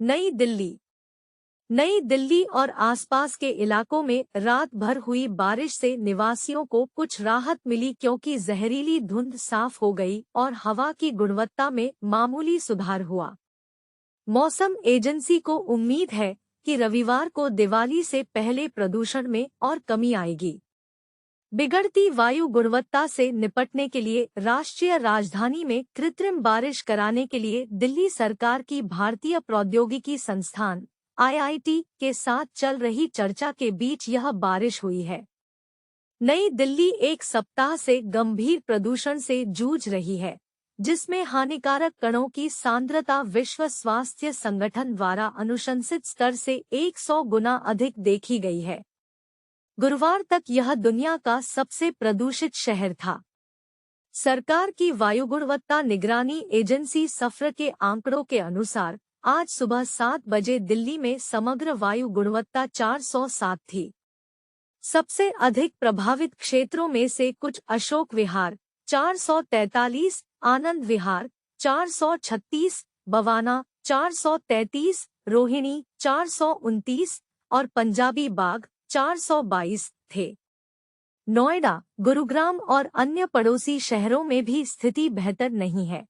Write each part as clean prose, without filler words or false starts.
नई दिल्ली। नई दिल्ली और आसपास के इलाकों में रात भर हुई बारिश से निवासियों को कुछ राहत मिली क्योंकि जहरीली धुंध साफ हो गई और हवा की गुणवत्ता में मामूली सुधार हुआ। मौसम एजेंसी को उम्मीद है कि रविवार को दिवाली से पहले प्रदूषण में और कमी आएगी। बिगड़ती वायु गुणवत्ता से निपटने के लिए राष्ट्रीय राजधानी में कृत्रिम बारिश कराने के लिए दिल्ली सरकार की भारतीय प्रौद्योगिकी संस्थान (IIT) के साथ चल रही चर्चा के बीच यह बारिश हुई है। नई दिल्ली एक सप्ताह से गंभीर प्रदूषण से जूझ रही है, जिसमें हानिकारक कणों की सांद्रता विश्व स्वास्थ्य संगठन द्वारा अनुशंसित स्तर से 100 गुना अधिक देखी गई है। गुरुवार तक यह दुनिया का सबसे प्रदूषित शहर था। सरकार की वायु गुणवत्ता निगरानी एजेंसी सफ्र के आंकड़ों के अनुसार आज सुबह 7 बजे दिल्ली में समग्र वायु गुणवत्ता 407 थी। सबसे अधिक प्रभावित क्षेत्रों में से कुछ अशोक विहार 443, आनंद विहार 436, बवाना 433, रोहिणी 429 और पंजाबी बाग 422 थे। नोएडा, गुरुग्राम और अन्य पड़ोसी शहरों में भी स्थिति बेहतर नहीं है।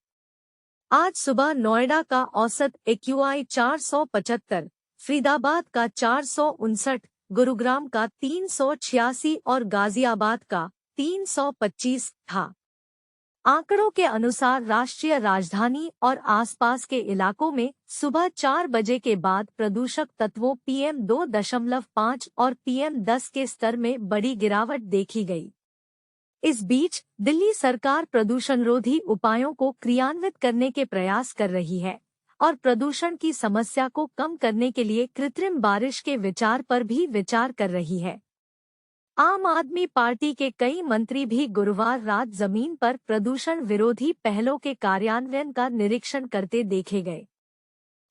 आज सुबह नोएडा का औसत AQI 475, फरीदाबाद का 459, गुरुग्राम का 386 और गाजियाबाद का 325 था। आंकड़ों के अनुसार राष्ट्रीय राजधानी और आसपास के इलाकों में सुबह 4 बजे के बाद प्रदूषक तत्वों PM2.5 और PM10 के स्तर में बड़ी गिरावट देखी गई। इस बीच दिल्ली सरकार प्रदूषणरोधी उपायों को क्रियान्वित करने के प्रयास कर रही है और प्रदूषण की समस्या को कम करने के लिए कृत्रिम बारिश के विचार पर भी विचार कर रही है। आम आदमी पार्टी के कई मंत्री भी गुरुवार रात जमीन पर प्रदूषण विरोधी पहलों के कार्यान्वयन का निरीक्षण करते देखे गए।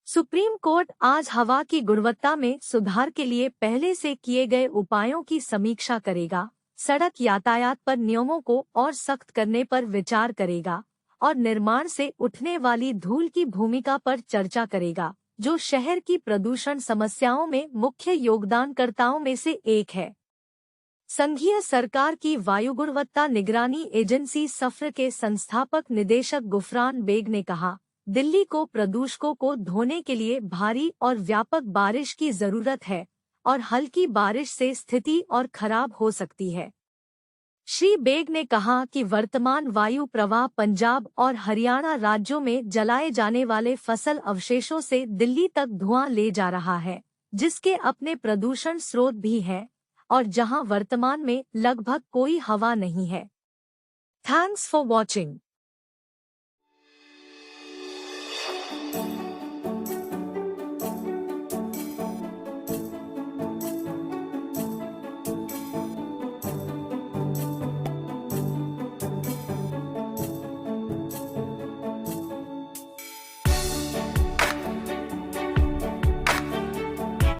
सुप्रीम कोर्ट आज हवा की गुणवत्ता में सुधार के लिए पहले से किए गए उपायों की समीक्षा करेगा, सड़क यातायात पर नियमों को और सख्त करने पर विचार करेगा और निर्माण से उठने वाली धूल की भूमिका पर चर्चा करेगा, जो शहर की प्रदूषण समस्याओं में मुख्य योगदानकर्ताओं में से एक है। संघीय सरकार की वायु गुणवत्ता निगरानी एजेंसी सफ्र के संस्थापक निदेशक गुफरान बेग ने कहा, दिल्ली को प्रदूषकों को धोने के लिए भारी और व्यापक बारिश की जरूरत है और हल्की बारिश से स्थिति और खराब हो सकती है। श्री बेग ने कहा कि वर्तमान वायु प्रवाह पंजाब और हरियाणा राज्यों में जलाए जाने वाले फसल अवशेषों से दिल्ली तक धुआं ले जा रहा है, जिसके अपने प्रदूषण स्रोत भी हैं और जहां वर्तमान में लगभग कोई हवा नहीं है। Thanks for watching.